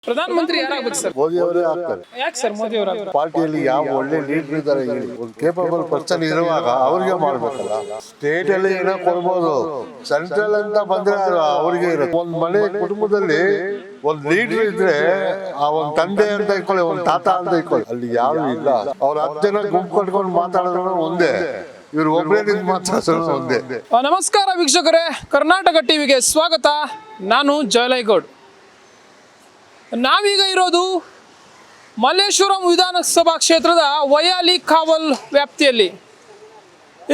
ಪ್ರಧಾನಮಂತ್ರಿ ಯಾರಾಗಬೇಕು ಸರ್? ಮೋದಿ ಅವರೇ ಆಗ್ತಾರೆ. ಯಾಕೆ ಸರ್ ಮೋದಿ ಅವರ? ಪಾರ್ಟಿಯಲ್ಲಿ ಯಾವ ಒಳ್ಳೆ ಲೀಡರ್ ಇದ್ದಾರೆ ಹೇಳಿ, ಒಂದು ಕೇಪಬಲ್ ಪರ್ಸನ್ ಇರುವಾಗ ಅವ್ರಿಗೆ ಮಾಡ್ಬೇಕಲ್ಲ. ಸ್ಟೇಟ್ ಅಲ್ಲಿ ಏನೋ ಕೊಡ್ಬೋದು, ಸೆಂಟ್ರಲ್ ಅಂತ ಬಂದ್ರೆ ಅವ್ರಿಗೆ ಇರುತ್ತೆ. ಒಂದ್ ಮನೆ ಕುಟುಂಬದಲ್ಲಿ ಒಂದ್ ಲೀಡರ್ ಇದ್ರೆ ಆ ಒಂದ್ ತಂದೆ ಅಂತ ಇಟ್ಕೊಳ್ಳಿ, ಒಂದ್ ತಾತ ಅಂತ ಇಟ್ಕೊಳ್ಳಿ, ಅಲ್ಲಿ ಯಾರು ಇಲ್ಲ. ಅವ್ರ 10 ಜನ ಗುಂಪು ಕಟ್ಕೊಂಡು ಮಾತಾಡಿದ್ರು ಒಂದೇ, ಇವ್ರು ಒಬ್ಬರೇ ನಿಂತು ಮಾತಾಡೋದು ಒಂದೇ. ನಮಸ್ಕಾರ ವೀಕ್ಷಕರೇ, ಕರ್ನಾಟಕ ಟಿವಿಗೆ ಸ್ವಾಗತ. ನಾನು ಜಯಲೈಗೌಡ್. ನಾವೀಗ ಇರೋದು ಮಲ್ಲೇಶ್ವರಂ ವಿಧಾನಸಭಾ ಕ್ಷೇತ್ರದ ವಯಾಲಿ ಕಾವಲ್ ವ್ಯಾಪ್ತಿಯಲ್ಲಿ.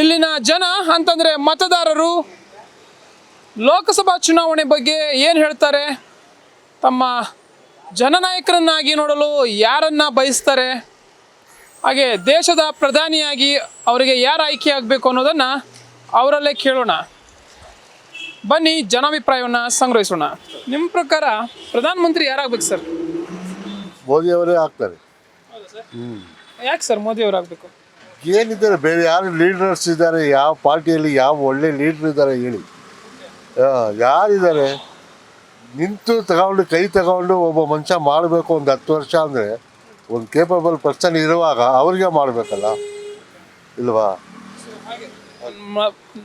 ಇಲ್ಲಿನ ಜನ ಅಂತಂದರೆ ಮತದಾರರು ಲೋಕಸಭಾ ಚುನಾವಣೆ ಬಗ್ಗೆ ಏನು ಹೇಳ್ತಾರೆ, ತಮ್ಮ ಜನನಾಯಕರನ್ನಾಗಿ ನೋಡಲು ಯಾರನ್ನ ಬಯಸ್ತಾರೆ, ಹಾಗೆ ದೇಶದ ಪ್ರಧಾನಿಯಾಗಿ ಅವರಿಗೆ ಯಾರು ಆಯ್ಕೆ ಆಗಬೇಕು ಅನ್ನೋದನ್ನು ಅವರಲ್ಲೇ ಕೇಳೋಣ. ಬನ್ನಿ ಜನಾಭಿಪ್ರಾಯವನ್ನು ಸಂಗ್ರಹಿಸೋಣ. ನಿಮ್ಮ ಪ್ರಕಾರ ಪ್ರಧಾನಮಂತ್ರಿ ಯಾರಾಗಬೇಕು ಸರ್? ಮೋದಿ ಅವರೇ ಆಗ್ತಾರೆ. ಯಾಕೆ ಸರ್ ಮೋದಿ ಅವರಾಗಬೇಕು? ಏನಿದ್ದಾರೆ, ಬೇರೆ ಯಾರು ಲೀಡರ್ಸ್ ಇದ್ದಾರೆ? ಯಾವ ಪಾರ್ಟಿಯಲ್ಲಿ ಯಾವ ಒಳ್ಳೆ ಲೀಡರ್ ಇದ್ದಾರೆ ಹೇಳಿ? ಯಾರಿದ್ದಾರೆ? ನಿಂತು ತಗೊಂಡು ಕೈ ತಗೊಂಡು ಒಬ್ಬ ಮನುಷ್ಯ ಮಾಡಬೇಕು ಒಂದು 10 ವರ್ಷ ಅಂದರೆ ಒಂದು ಕೇಪಬಲ್ ಪರ್ಸನ್ ಇರುವಾಗ ಅವ್ರಿಗೆ ಮಾಡಬೇಕಲ್ಲ, ಇಲ್ವಾ?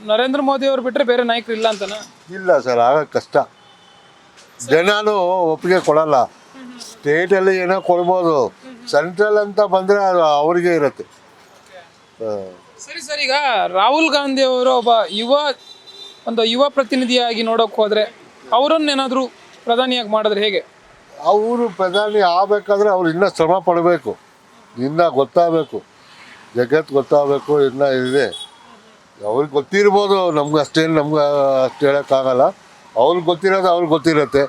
ನರೇಂದ್ರ ಮೋದಿ ಅವರು ಬಿಟ್ಟರೆ ಬೇರೆ ನಾಯಕರು ಇಲ್ಲ ಅಂತನಾ? ಇಲ್ಲ ಸರ್, ಆಗ ಕಷ್ಟ. ಜನನೂ ಒಪ್ಪಿಗೆ ಕೊಡಲ್ಲ. ಸ್ಟೇಟಲ್ಲಿ ಏನೋ ಕೊಡ್ಬೋದು, ಸೆಂಟ್ರಲ್ ಅಂತ ಬಂದರೆ ಅದು ಅವ್ರಿಗೆ ಇರುತ್ತೆ. ಸರಿ ಸರ್, ಈಗ ರಾಹುಲ್ ಗಾಂಧಿ ಅವರು ಒಬ್ಬ ಯುವ ಪ್ರತಿನಿಧಿಯಾಗಿ ನೋಡೋಕೆ ಹೋದರೆ ಅವರನ್ನೇನಾದರೂ ಪ್ರಧಾನಿಯಾಗಿ ಮಾಡಿದ್ರೆ ಹೇಗೆ? ಅವರು ಪ್ರಧಾನಿ ಆಗಬೇಕಾದ್ರೆ ಅವ್ರು ಇನ್ನೂ ಶ್ರಮ ಪಡಬೇಕು, ಇನ್ನೂ ಗೊತ್ತಾಗಬೇಕು, ಜಗತ್ತು ಗೊತ್ತಾಗಬೇಕು, ಇನ್ನೂ ಇದೆ. ಅವ್ರಿಗೆ ಗೊತ್ತಿರ್ಬೋದು, ನಮ್ಗೆ ಅಷ್ಟು ಹೇಳೋಕ್ಕಾಗಲ್ಲ. ಅವ್ರಿಗೆ ಗೊತ್ತಿರೋದು ಅವ್ರಿಗೆ ಗೊತ್ತಿರುತ್ತೆ.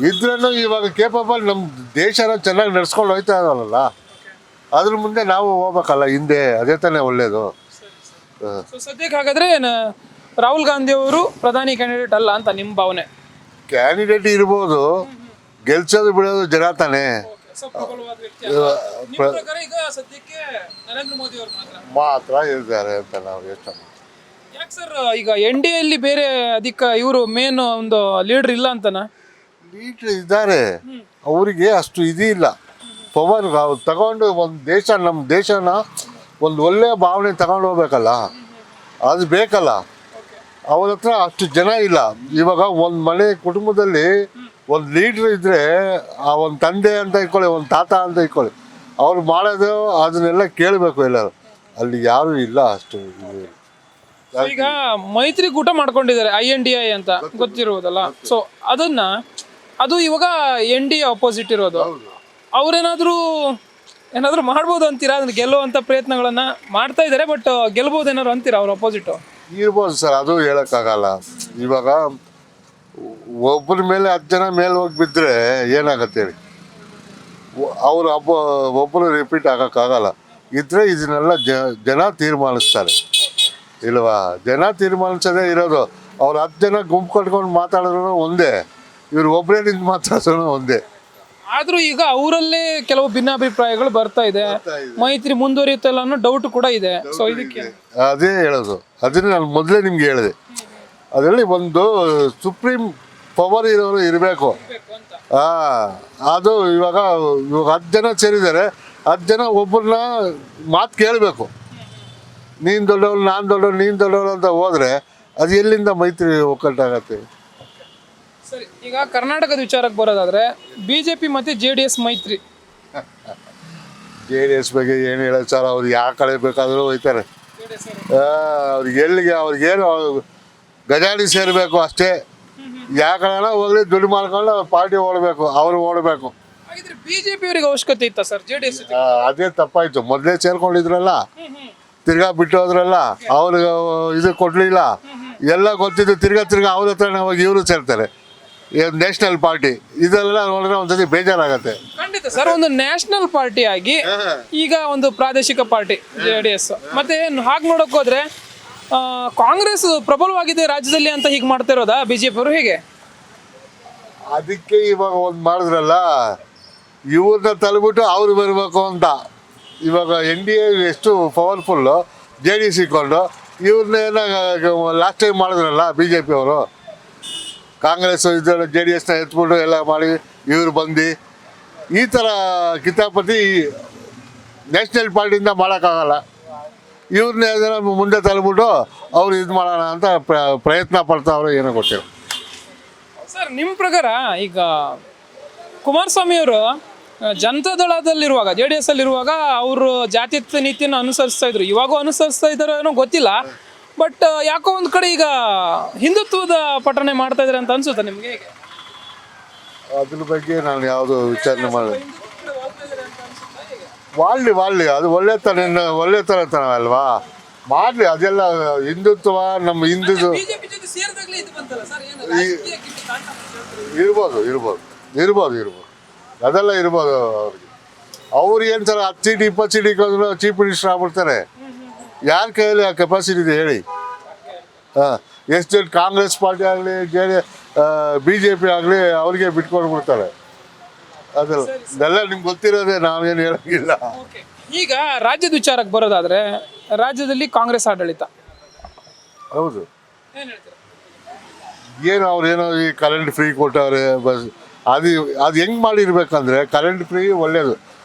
ಇದ್ರೂ ಇವಾಗ ಕೇಪಬಲ್ ನಮ್ಮ ದೇಶನ ಚೆನ್ನಾಗಿ ನಡ್ಸ್ಕೊಂಡು ಹೋಗ್ತಾ ಇದ್ದಾರಲ್ಲ, ಅದ್ರ ಮುಂದೆ ನಾವು ಹೋಗ್ಬೇಕಲ್ಲ ಹಿಂದೆ, ಅದೇ ತಾನೇ ಒಳ್ಳೇದು. ಸದ್ಯಕ್ಕೆ ಹಾಗಾದರೆ ರಾಹುಲ್ ಗಾಂಧಿ ಅವರು ಪ್ರಧಾನಿ ಕ್ಯಾಂಡಿಡೇಟ್ ಅಲ್ಲ ಅಂತ ನಿಮ್ಮ ಭಾವನೆ? ಕ್ಯಾಂಡಿಡೇಟ್ ಇರ್ಬೋದು, ಗೆಲ್ಸೋದು ಬಿಡೋದು ಜನ ತಾನೇ. ಮಾತ್ರ ಇದ್ದಾರೆ ಅಂತ ನಾವು ಯೋಚನೆ. ಯಾಕೆ ಸರ್ ಈಗ NDA ಅಲ್ಲಿ ಬೇರೆ ಇವರು ಮೇನ್ ಒಂದು ಲೀಡರ್ ಇಲ್ಲ ಅಂತನ? ಲೀಡರ್ ಇದ್ದಾರೆ, ಅವರಿಗೆ ಅಷ್ಟು ಇದಿಲ್ಲ ಪವರ್. ತಗೊಂಡು ಒಂದು ನಮ್ಮ ದೇಶನ ಒಂದು ಒಳ್ಳೆಯ ಭಾವನೆ ತಗೊಂಡು ಹೋಗ್ಬೇಕಲ್ಲ, ಅದು ಬೇಕಲ್ಲ. ಅವ್ರ ಹತ್ರ ಅಷ್ಟು ಜನ ಇಲ್ಲ. ಇವಾಗ ಒಂದು ಮನೆ ಕುಟುಂಬದಲ್ಲಿ ಒಂದು ಲೀಡ್ರ್ ಇದ್ದರೆ ಆ ಒಂದು ತಂದೆ ಅಂತ ಇಟ್ಕೊಳ್ಳಿ, ಒಂದು ತಾತ ಅಂತ ಇಟ್ಕೊಳ್ಳಿ, ಅವ್ರು ಮಾಡೋದು ಅದನ್ನೆಲ್ಲ ಕೇಳಬೇಕು ಎಲ್ಲರೂ. ಅಲ್ಲಿ ಯಾರೂ ಇಲ್ಲ ಅಷ್ಟು. ಈಗ ಮೈತ್ರಿಕೂಟ ಮಾಡ್ಕೊಂಡಿದ್ದಾರೆ INDI ಅಂತ ಗೊತ್ತಿರುವುದಲ್ಲ. ಸೊ ಅದು ಇವಾಗ NDA ಅಪೋಸಿಟ್ ಇರೋದು. ಅವ್ರೇನಾದರೂ ಮಾಡ್ಬೋದು ಅಂತೀರಾ? ಅದನ್ನ ಗೆಲ್ಲುವಂಥ ಪ್ರಯತ್ನಗಳನ್ನು ಮಾಡ್ತಾ ಇದ್ದಾರೆ, ಬಟ್ ಗೆಲ್ಬೋದು ಏನಾದ್ರು ಅಂತೀರಾ ಅವ್ರ ಅಪೋಸಿಟು? ಇರ್ಬೋದು ಸರ್, ಅದು ಹೇಳೋಕ್ಕಾಗಲ್ಲ. ಇವಾಗ ಒಬ್ಬರ ಮೇಲೆ 10 ಜನ ಮೇಲೆ ಹೋಗಿ ಬಿದ್ದರೆ ಏನಾಗತ್ತೆ ಹೇಳಿ? ಅವರು ಒಬ್ಬರು ರಿಪೀಟ್ ಆಗೋಕ್ಕಾಗಲ್ಲ. ಇದ್ರೆ ಇದನ್ನೆಲ್ಲ ಜನ ತೀರ್ಮಾನಿಸ್ತಾರೆ, ಇಲ್ವಾ? ಜನ ತೀರ್ಮಾನಿಸೋದೇ ಇರೋದು. ಅವ್ರು 10 ಜನ ಗುಂಪು ಕಟ್ಕೊಂಡು ಮಾತಾಡಿದ್ರು ಒಂದೇ, ಇವ್ರು ಒಬ್ಬರೇ ನಿಂತು ಮಾತಾಡೋದು ಒಂದೇ. ಆದರೂ ಈಗ ಅವರಲ್ಲೇ ಕೆಲವು ಭಿನ್ನಾಭಿಪ್ರಾಯಗಳು ಬರ್ತಾ ಇದೆ. ಮೈತ್ರಿ ಮುಂದುವರಿಯುತ್ತಲ್ಲ ಅನ್ನೋ ಡೌಟ್ ಕೂಡ ಇದೆ. ಸೊ ಇದಕ್ಕೆ ಅದೇ ಹೇಳೋದು, ಅದನ್ನ ನಾನು ಮೊದಲೇ ನಿಮ್ಗೆ ಹೇಳಿದೆ. ಅದರಲ್ಲಿ ಒಂದು ಸುಪ್ರೀಂ ಪವರ್ ಇರೋರು ಇರಬೇಕು. ಅದು ಇವಾಗ 10 ಜನ ಸೇರಿದ್ದಾರೆ, 10 ಜನ ಒಬ್ಬರನ್ನ ಮಾತು ಕೇಳಬೇಕು. ನೀನು ದೊಡ್ಡವಳು, ನಾನು ದೊಡ್ಡವಳು, ನೀನು ದೊಡ್ಡವಳು ಅಂತ ಹೋದರೆ ಅದು ಎಲ್ಲಿಂದ ಮೈತ್ರಿ ಒಕ್ಕಟ್ಟಾಗತ್ತೆ? ಸರಿ, ಈಗ ಕರ್ನಾಟಕದ ವಿಚಾರಕ್ಕೆ ಬರೋದಾದ್ರೆ BJP ಮತ್ತು JDS ಮೈತ್ರಿ. JDS ಬಗ್ಗೆ ಏನು ಹೇಳೋದು ಸರ್, ಅವ್ರು ಯಾವ ಕಡೆ ಬೇಕಾದರೂ ಹೋಯ್ತಾರೆ. ಅವ್ರಿಗೇನು ಗಜಾಡಿ ಸೇರಬೇಕು ಅಷ್ಟೇ. ಯಾವ ಕಡೆ ಹೋಗ್ಲಿ ದುಡ್ಡು ಮಾಡ್ಕೊಂಡು ಅವ್ರ ಪಾರ್ಟಿ ಓಡಬೇಕು, ಅವರು ಓಡಬೇಕು. BJP ಅವರಿಗೆ ಅವಶ್ಯಕತೆ ಇತ್ತ ಸರ್ JDS? ಅದೇ ತಪ್ಪಾಯ್ತು. ಮೊದಲೇ ಸೇರ್ಕೊಂಡಿದ್ರಲ್ಲ, ತಿರ್ಗಾ ಬಿಟ್ಟು ಹೋದ್ರಲ್ಲ, ಅವ್ರಿಗೆ ಇದು ಕೊಡ್ಲಿಲ್ಲ. ಎಲ್ಲ ಗೊತ್ತಿದ್ದು ತಿರ್ಗಾ ಅವ್ರ ಹತ್ರ ಹೋಗಿ ಇವರು ಸೇರ್ತಾರೆ. ನ್ಯಾಷನಲ್ ಪಾರ್ಟಿ ಇದೆಲ್ಲ ನೋಡಿದ್ರೆ ಒಂದ್ಸತಿ ಬೇಜಾರಾಗತ್ತೆ. ಖಂಡಿತ ಸರ್, ಒಂದು ನ್ಯಾಷನಲ್ ಪಾರ್ಟಿ ಆಗಿ ಈಗ ಒಂದು ಪ್ರಾದೇಶಿಕ ಪಾರ್ಟಿ JDS. ಮತ್ತೆ ಹಾಗೆ ನೋಡಕ್ ಹೋದ್ರೆ ಕಾಂಗ್ರೆಸ್ ಪ್ರಬಲವಾಗಿದೆ ರಾಜ್ಯದಲ್ಲಿ ಅಂತ ಹೀಗೆ ಮಾಡ್ತಾ ಇರೋದಾ BJP ಅವರು? ಹೇಗೆ? ಅದಕ್ಕೆ ಇವಾಗ ಒಂದು ಮಾಡಿದ್ರಲ್ಲ, ಇವ್ರನ್ನ ತಲೆಬಿಟ್ಟು ಅವ್ರು ಬರಬೇಕು ಅಂತ. ಇವಾಗ NDA ಎಷ್ಟು ಪವರ್ಫುಲ್ಲು, JDS ಇಟ್ಕೊಂಡು ಇವ್ರನ್ನೇನ ಲಾಸ್ಟ್ ಟೈಮ್ ಮಾಡಿದ್ರಲ್ಲ BJP ಅವರು. ಕಾಂಗ್ರೆಸ್ JDSನ ಎತ್ಬಿಟ್ಟು ಎಲ್ಲ ಮಾಡಿ ಇವ್ರು ಬಂದು ಈ ಥರ ಕಿತಾಪತಿ ನ್ಯಾಷನಲ್ ಪಾರ್ಟಿಯಿಂದ ಮಾಡೋಕ್ಕಾಗಲ್ಲ. ಇವ್ರನ್ನೇ ಅದನ್ನು ಮುಂದೆ ತಳ್ಬಿಟ್ಟು ಅವ್ರು ಇದು ಮಾಡೋಣ ಅಂತ ಪ್ರಯತ್ನ ಪಡ್ತಾವ್ರೆ, ಏನೋ ಗೊತ್ತಿಲ್ಲ. ಸರ್ ನಿಮ್ಮ ಪ್ರಕಾರ ಈಗ ಕುಮಾರಸ್ವಾಮಿ ಅವರು ಜನತಾದಳದಲ್ಲಿರುವಾಗ JDS ಅಲ್ಲಿರುವಾಗ ಅವರು ಜಾತ್ಯತೀತ ನೀತಿಯನ್ನು ಅನುಸರಿಸ್ತಾ ಇದ್ರು, ಇವಾಗೂ ಅನುಸರಿಸ್ತಾ ಇದ್ದಾರೋ ಏನೋ ಗೊತ್ತಿಲ್ಲ. ಬಟ್ ಯಾಕೋ ಒಂದು ಕಡೆ ಈಗ ಹಿಂದುತ್ವದ ಪಠನೆ ಮಾಡ್ತಾ ಇದ್ದಾರೆ ಅಂತ ಅನ್ಸುತ್ತೆ ನಿಮಗೆ? ಹೇಗೆ ಅದ್ರ ಬಗ್ಗೆ ನಾನು ಯಾವುದು ವಿಚಾರಣೆ ಮಾಡಿ ವಾಳ್ಳಿ ಅದು ಒಳ್ಳೆತನ ಅಲ್ವಾ, ಮಾಡಲಿ. ಅದೆಲ್ಲ ಹಿಂದುತ್ವ ನಮ್ಮ ಹಿಂದೂ ಬಿಜೆಪಿ ಜೊತೆ ಸೇರಿದಾಗಲೇ ಇದು ಬಂತಲ್ಲ ಸರ್, ಏನು ರಾಜಕೀಯ ಇರ್ಬೋದು ಅದೆಲ್ಲ ಇರ್ಬೋದು. ಅವ್ರಿಗೆ ಏನು ಸರ್ 10 ಸೀಟ್ 20 ಸೀಟ್ ಇಕ್ಕೋದ್ರು ಚೀಫ್ ಮಿನಿಸ್ಟರ್ ಆಗ್ಬಿಡ್ತಾರೆ. ಯಾರ ಕೈಯಲ್ಲಿ ಆ ಕೆಪಾಸಿಟಿ ಇದೆ ಹೇಳಿ? ಹಾಂ, ಎಷ್ಟು ಕಾಂಗ್ರೆಸ್ ಪಾರ್ಟಿ ಆಗಲಿ BJP ಆಗಲಿ ಅವ್ರಿಗೆ ಬಿಟ್ಕೊಂಡ್ಬಿಡ್ತಾರೆ. ಅದೆಲ್ಲ ನಿಮ್ಗೆ ಗೊತ್ತಿರೋದೇ, ನಾವೇನು ಹೇಳೋಂಗಿಲ್ಲ. ಈಗ ರಾಜ್ಯದ ವಿಚಾರಕ್ಕೆ ಬರೋದಾದ್ರೆ ರಾಜ್ಯದಲ್ಲಿ ಕಾಂಗ್ರೆಸ್ ಆಡಳಿತ ಹೌದು. ಏನು ಅವ್ರೇನೋ ಈ ಕರೆಂಟ್ ಫ್ರೀ ಕೊಟ್ಟವ್ರೆ ಬಸ್, ಅದು ಹೆಂಗೆ ಮಾಡಿರ್ಬೇಕಂದ್ರೆ ಕರೆಂಟ್ ಫ್ರೀ ಒಳ್ಳೇದು.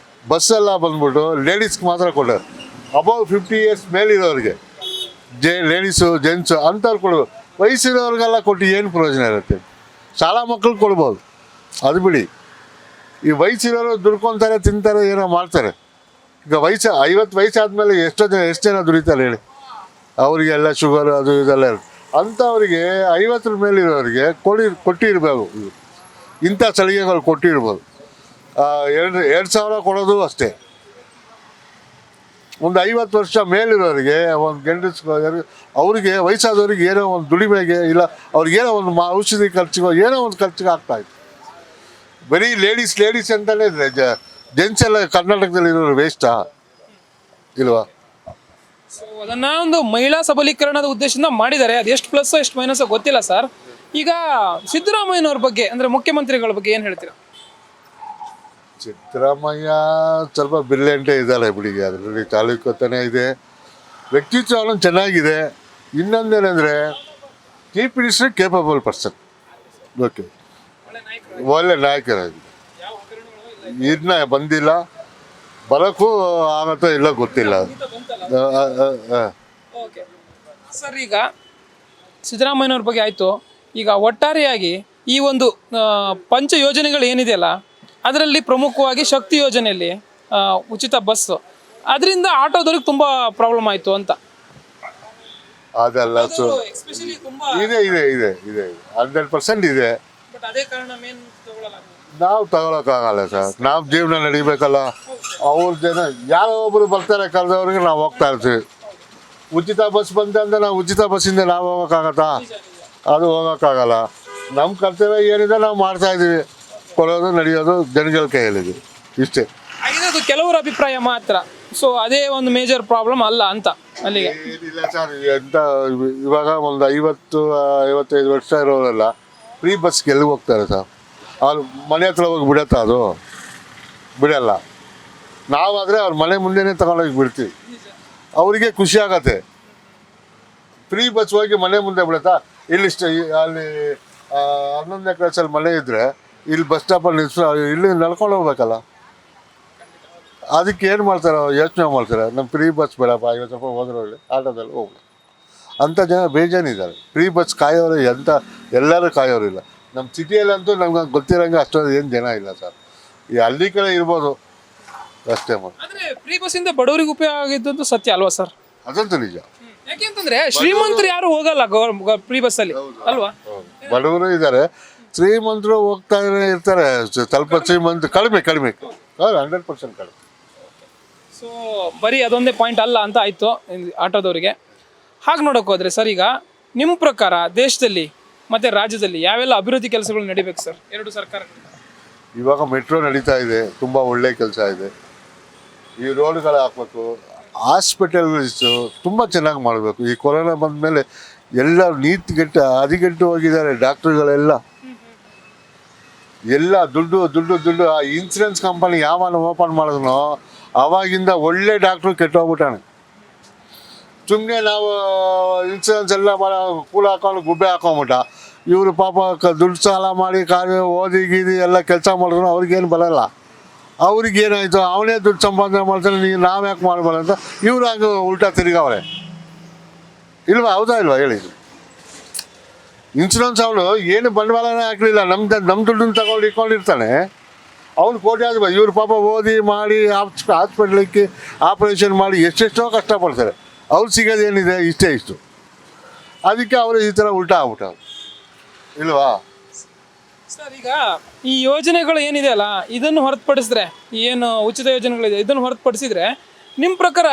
ಬಸ್ಸೆಲ್ಲ ಬಂದ್ಬಿಟ್ಟು ಲೇಡೀಸ್ಗೆ ಮಾತ್ರ ಕೊಟ್ಟರು, ಅಬೌವ್ 50 ಇಯರ್ಸ್ ಮೇಲಿರೋರಿಗೆ, ಲೇಡೀಸು ಜೆಂಟ್ಸು ಅಂಥವ್ರು ಕೊಡ್ಬೋದು. ವಯಸ್ಸಿರೋರಿಗೆಲ್ಲ ಕೊಟ್ಟು ಏನು ಪ್ರಯೋಜನ ಇರುತ್ತೆ? ಶಾಲಾ ಮಕ್ಕಳು ಕೊಡ್ಬೋದು, ಅದು ಬಿಡಿ. ಈ ವಯಸ್ಸಿರೋರು ದುಡ್ಕೊತಾರೆ, ತಿಂತಾರೆ, ಏನೋ ಮಾಡ್ತಾರೆ. ಈಗ 50 ವಯಸ್ಸಾದ್ಮೇಲೆ ಎಷ್ಟು ಜನ ದುಡಿತಾರೆ ಹೇಳಿ? ಅವರಿಗೆಲ್ಲ ಶುಗರ್ ಅದು ಇದೆಲ್ಲ ಇರುತ್ತೆ. ಅಂಥವ್ರಿಗೆ 50 ಮೇಲಿರೋರಿಗೆ ಕೊಟ್ಟಿರಬೇಕು. ಇಂಥ ಸಲಿಗೆಗಳು ಕೊಟ್ಟಿರ್ಬೋದು. 2,000 ಕೊಡೋದು ಅಷ್ಟೇ. ಒಂದು 50 ವರ್ಷ ಮೇಲಿರೋರಿಗೆ, ಒಂದು ಗಂಡಸ್ ಅವರಿಗೆ ವಯಸ್ಸಾದವ್ರಿಗೆ ಏನೋ ಒಂದು ದುಡಿಮೆಗೆ ಇಲ್ಲ, ಅವ್ರಿಗೇನೋ ಒಂದು ಔಷಧಿ ಖರ್ಚಿಗೋ ಏನೋ ಒಂದು ಖರ್ಚಿಗೆ ಆಗ್ತಾಯಿತ್ತು. ಬರೀ ಲೇಡೀಸ್ ಅಂತಲೇ ಇದ್ರೆ ಜೆಂಟ್ಸ್ ಎಲ್ಲ ಕರ್ನಾಟಕದಲ್ಲಿ ಇರೋರು ವೇಸ್ಟಾ ಇಲ್ವಾ? ಸೊ ಅದನ್ನ ಒಂದು ಮಹಿಳಾ ಸಬಲೀಕರಣದ ಉದ್ದೇಶದಿಂದ ಮಾಡಿದ್ದಾರೆ. ಅದು ಎಷ್ಟು ಪ್ಲಸ್ ಎಷ್ಟು ಮೈನಸ್ ಗೊತ್ತಿಲ್ಲ ಸರ್. ಈಗ ಸಿದ್ದರಾಮಯ್ಯನವ್ರ ಬಗ್ಗೆ ಅಂದ್ರೆ ಮುಖ್ಯಮಂತ್ರಿಗಳ ಬಗ್ಗೆ ಏನು ಹೇಳ್ತೀರಾ? ಸಿದ್ದರಾಮಯ್ಯ ಸ್ವಲ್ಪ ಬ್ರಿಲಿಯಂಟೇ ಇದ್ದಾರೆ ಬಿಡಿಗೆ. ಅದರಲ್ಲಿ ಚಾಲುಕ್ಯತನೇ ಇದೆ, ವ್ಯಕ್ತಿತ್ವ ಚೆನ್ನಾಗಿದೆ. ಇನ್ನೊಂದೇನೆಂದರೆ chief minister capable person. Okay, ಒಳ್ಳೆ ನಾಯಕರಾಗಿದೆ. ಇದನ್ನ ಬಂದಿಲ್ಲ, ಬರೋಕ್ಕೂ ಆಗತ್ತೋ ಇಲ್ಲ ಗೊತ್ತಿಲ್ಲ. ಸರ್ ಈಗ ಸಿದ್ದರಾಮಯ್ಯನವ್ರ ಬಗ್ಗೆ ಆಯಿತು. ಈಗ ಒಟ್ಟಾರೆಯಾಗಿ ಈ ಒಂದು ಪಂಚ ಯೋಜನೆಗಳು ಏನಿದೆಯಲ್ಲ ಅದರಲ್ಲಿ ಪ್ರಮುಖವಾಗಿ ಶಕ್ತಿ ಯೋಜನೆಯಲ್ಲಿ ಉಚಿತ ಬಸ್ಸು, ಅದರಿಂದ ಆಟೋದವ್ರಿಗೆ ತುಂಬ ಪ್ರಾಬ್ಲಮ್ ಆಯಿತು ಅಂತ. ಅದೆಲ್ಲ ಇದೆ 100% ಇದೆ. ನಾವು ತಗೊಳಕ್ಕಾಗಲ್ಲ ಸರ್, ನಾವು ಜೀವನ ನಡಿಬೇಕಲ್ಲ. ಅವ್ರ ಜನ ಯಾರೋ ಒಬ್ರು ಬರ್ತಾರೆ ಕರೆದವ್ರಿಗೆ ನಾವು ಹೋಗ್ತಾ ಇರ್ತೀವಿ. ಉಚಿತ ಬಸ್ ಬಂತಂದ್ರೆ ನಾವು ಉಚಿತ ಬಸ್ಸಿಂದ ನಾವು ಹೋಗೋಕ್ಕಾಗತ್ತಾ? ಅದು ಹೋಗೋಕ್ಕಾಗಲ್ಲ. ನಮ್ಮ ಕರ್ತವ್ಯ ಏನಿದೆ ನಾವು ಮಾಡ್ತಾ ಇದ್ದೀವಿ, ಕೊಡೋದು ನಡೆಯೋದು ಜನಗಳ ಕೈಯಲ್ಲಿದೆ, ಇಷ್ಟೇ. ಇದು ಕೆಲವರ ಅಭಿಪ್ರಾಯ ಮಾತ್ರ. ಸೊ ಅದೇ ಒಂದು ಮೇಜರ್ ಪ್ರಾಬ್ಲಮ್ ಅಲ್ಲ ಅಂತ ಅಲ್ಲಿಗೆ ಏನಿಲ್ಲ ಸರ್. ಎಂತ ಇವಾಗ ಒಂದು 50-55 ವರ್ಷ ಇರೋರೆಲ್ಲ ಫ್ರೀ ಬಸ್ಗೆ ಎಲ್ಲಿಗೆ ಹೋಗ್ತಾರೆ ಸರ್? ಅವ್ರು ಮನೆ ಹತ್ರ ಹೋಗಿ ಬಿಡತ್ತಾ? ಅದು ಬಿಡಲ್ಲ. ನಾವಾದರೆ ಅವ್ರ ಮನೆ ಮುಂದೆನೇ ತಗೊಂಡೋಗಿ ಬಿಡ್ತೀವಿ. ಅವರಿಗೆ ಖುಷಿ ಆಗತ್ತೆ. ಫ್ರೀ ಬಸ್ ಹೋಗಿ ಮನೆ ಮುಂದೆ ಬಿಡತ್ತಾ? ಇಲ್ಲಿಷ್ಟು ಅಲ್ಲಿ 11ನೇ ಕ್ಲಾಸಲ್ಲಿ ಮನೆ ಇದ್ದರೆ ಇಲ್ಲಿ ಬಸ್ ಸ್ಟಾಪಲ್ಲಿ ನಿಲ್ಸಿ ಇಲ್ಲಿ ನಡ್ಕೊಂಡು ಹೋಗ್ಬೇಕಲ್ಲ. ಅದಕ್ಕೆ ಏನು ಮಾಡ್ತಾರೆ, ಯೋಚನೆ ಮಾಡ್ತಾರೆ, ನಮ್ಮ ಫ್ರೀ ಬಸ್ ಬೇಡಪ್ಪ, 50 ರೂಪಾಯಿ ಹೋದ್ರೆ ಆಟೋದಲ್ಲಿ ಹೋಗ್ಬೇಕು ಅಂಥ ಜನ ಬೇಜಾನಿದ್ದಾರೆ. ಫ್ರೀ ಬಸ್ ಕಾಯೋರು ಎಲ್ಲರೂ ಕಾಯೋರಿಲ್ಲ. ನಮ್ಮ ಸಿಟಿಯಲ್ಲಂತೂ ನಮ್ಗೆ ಗೊತ್ತಿರೋಂಗೆ ಅಷ್ಟೊಂದು ಏನು ಜನ ಇಲ್ಲ ಸರ್. ಈ ಹಳ್ಳಿ ಕಡೆ ಇರ್ಬೋದು ಅಷ್ಟೇ. ಆದರೆ ಫ್ರೀ ಬಸ್ಸಿಂದ ಬಡವರಿಗೆ ಉಪಯೋಗ ಆಗಿದ್ದು ಸತ್ಯ ಅಲ್ವಾ ಸರ್? ಅದಂತೂ ನಿಜ. ಯಾಕೆಂತಂದ್ರೆ ಶ್ರೀಮಂತರು ಯಾರು ಹೋಗಲ್ಲ ಫ್ರೀ ಬಸ್ಸಲ್ಲಿ ಅಲ್ವಾ? ಬಡವರು ಇದ್ದಾರೆ, ಶ್ರೀಮಂತರು ಹೋಗ್ತಾ ಇರ್ತಾರೆ. ಸ್ವಲ್ಪ ಶ್ರೀಮಂತ ಕಡಿಮೆ 100% ಕಡಿಮೆ. ಸೊ ಬರೀ ಅದೊಂದೇ ಪಾಯಿಂಟ್ ಅಲ್ಲ ಅಂತ ಆಯಿತು ಆಟೋದವರಿಗೆ. ಹಾಗೆ ನೋಡೋಕೆ ಹೋದರೆ ಸರ್, ಈಗ ನಿಮ್ಮ ಪ್ರಕಾರ ದೇಶದಲ್ಲಿ ಮತ್ತು ರಾಜ್ಯದಲ್ಲಿ ಯಾವೆಲ್ಲ ಅಭಿವೃದ್ಧಿ ಕೆಲಸಗಳು ನಡಿಬೇಕು ಸರ್ ಎರಡು ಸರ್ಕಾರ? ಇವಾಗ ಮೆಟ್ರೋ ನಡೀತಾ ಇದೆ, ತುಂಬ ಒಳ್ಳೆ ಕೆಲಸ ಇದೆ. ಈ ರೋಡ್ಗಳು ಹಾಕ್ಬೇಕು, ಹಾಸ್ಪಿಟಲ್ಸು ತುಂಬ ಚೆನ್ನಾಗಿ ಮಾಡಬೇಕು. ಈ ಕೊರೋನಾ ಬಂದ ಮೇಲೆ ಎಲ್ಲ ಹದಿಗೆಟ್ಟು ಹೋಗಿದ್ದಾರೆ ಡಾಕ್ಟ್ರುಗಳೆಲ್ಲ. ಎಲ್ಲ ದುಡ್ಡು ಆ ಇನ್ಸೂರೆನ್ಸ್ ಕಂಪನಿ ಯಾವಾಗ ಓಪನ್ ಮಾಡಿದ್ನೋ ಆವಾಗಿಂದ ಒಳ್ಳೆ ಡಾಕ್ಟ್ರು ಕೆಟ್ಟೋಗ್ಬಿಟ್ಟಾನೆ. ಸುಮ್ಮನೆ ನಾವು ಇನ್ಸೂರೆನ್ಸ್ ಎಲ್ಲ ಕೂಳ ಹಾಕೊಂಡು ಗುಬ್ಬೆ ಹಾಕೊಂಬಿಟ್ಟ. ಇವರು ಪಾಪ ದುಡ್ಡು ಸಾಲ ಮಾಡಿ ಓದಿ ಗೀದಿ ಎಲ್ಲ ಕೆಲಸ ಮಾಡಿದ್ರು ಅವ್ರಿಗೇನು ಬರೋಲ್ಲ. ಅವ್ರಿಗೆ ಏನಾಯಿತು ಅವನೇ ದುಡ್ಡು ಸಂಪಾದನೆ ಮಾಡ್ತಾನೆ, ನೀವು ನಾವು ಯಾಕೆ ಮಾಡಬಾರ್ದು ಅಂತ ಇವ್ರು ಹಂಗೆ ಉಲ್ಟಾ ತಿರುಗವ್ರೆ ಇಲ್ವಾ? ಹೌದಾ ಇಲ್ವಾ ಹೇಳಿ? ಇನ್ಶೂರೆನ್ಸ್ ಅವನು ಏನು ಬಂಡವಾಳನೇ ಹಾಕಲಿಲ್ಲ, ನಮ್ಮ ದುಡ್ಡನ್ನು ತಗೊಂಡು ಇಟ್ಕೊಂಡಿರ್ತಾನೆ. ಅವ್ನು ಕೋಟಿ ಆದ ಇವ್ರು ಪಾಪ ಓದಿ ಮಾಡಿ ಹಾಸ್ಪಿಟ್ಲಿಕ್ಕೆ ಆಪ್ರೇಷನ್ ಮಾಡಿ ಎಷ್ಟೆಷ್ಟೋ ಕಷ್ಟಪಡ್ತಾರೆ. ಅವ್ರು ಸಿಗೋದೇನಿದೆ ಇಷ್ಟು. ಅದಕ್ಕೆ ಅವರು ಈ ಥರ ಉಲ್ಟಾ ಆಗ್ಬಿಟ್ಟ ಇಲ್ವಾ? ಸರ್ ಈಗ ಈ ಯೋಜನೆಗಳು ಏನಿದೆ ಅಲ್ಲ, ಇದನ್ನು ಹೊರತುಪಡಿಸಿದ್ರೆ, ಏನು ಉಚಿತ ಯೋಜನೆಗಳಿದೆ ಇದನ್ನು ಹೊರತುಪಡಿಸಿದ್ರೆ ನಿಮ್ಮ ಪ್ರಕಾರ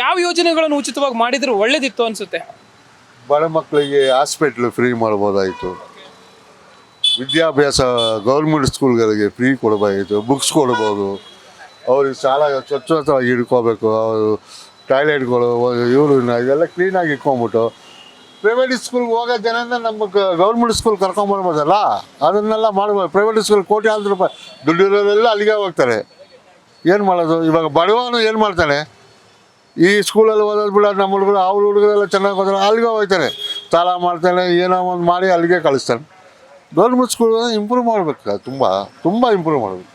ಯಾವ ಯೋಜನೆಗಳನ್ನು ಉಚಿತವಾಗಿ ಮಾಡಿದ್ರು ಒಳ್ಳೇದಿತ್ತು ಅನ್ಸುತ್ತೆ? ಬಡ ಮಕ್ಕಳಿಗೆ ಹಾಸ್ಪಿಟ್ಲು ಫ್ರೀ ಮಾಡ್ಬೋದಾಯಿತು, ವಿದ್ಯಾಭ್ಯಾಸ ಗೌರ್ಮೆಂಟ್ ಸ್ಕೂಲ್ಗಳಿಗೆ ಫ್ರೀ ಕೊಡಬೇಕಾಗಿತ್ತು, ಬುಕ್ಸ್ ಕೊಡ್ಬೋದು, ಅವ್ರಿಗೆ ಶಾಲಾ ಸ್ವಚ್ಛವಾಗಿ ಇಟ್ಕೋಬೇಕು, ಅವರು ಟಾಯ್ಲೆಟ್ಗಳು ಇವರು ಇದೆಲ್ಲ ಕ್ಲೀನಾಗಿ ಇಟ್ಕೊಂಬಿಟ್ಟು ಪ್ರೈವೇಟ್ ಸ್ಕೂಲ್ಗೆ ಹೋಗೋ ಜನನ ನಮ್ಮ ಗೌರ್ಮೆಂಟ್ ಸ್ಕೂಲ್ ಕರ್ಕೊಂಬರ್ಬೋದಲ್ಲ, ಅದನ್ನೆಲ್ಲ ಮಾಡ್ಬೋದು. ಪ್ರೈವೇಟ್ ಸ್ಕೂಲ್ ಕೋಟ್ಯಾಂತರ ರೂಪಾಯಿ ದುಡ್ಡಿರೋರೆಲ್ಲ ಅಲ್ಲಿಗೆ ಹೋಗ್ತಾರೆ. ಏನು ಮಾಡೋದು? ಇವಾಗ ಬಡವನು ಏನು ಮಾಡ್ತಾನೆ, ಈ ಸ್ಕೂಲಲ್ಲಿ ಓದೋದು ಬಿಡ, ನಮ್ಮ ಹುಡುಗರು ಅವ್ರ ಹುಡುಗರೆಲ್ಲ ಚೆನ್ನಾಗಿ ಓದೋರು ಅಲ್ಲಿಗೆ ಹೋಗ್ತಾನೆ, ಸಾಲ ಮಾಡ್ತಾನೆ, ಏನೋ ಒಂದು ಮಾಡಿ ಅಲ್ಲಿಗೆ ಕಳಿಸ್ತಾನೆ. ಗೌರ್ಮೆಂಟ್ ಸ್ಕೂಲ್ ಇಂಪ್ರೂವ್ ಮಾಡಬೇಕು, ತುಂಬ ಇಂಪ್ರೂವ್ ಮಾಡಬೇಕು.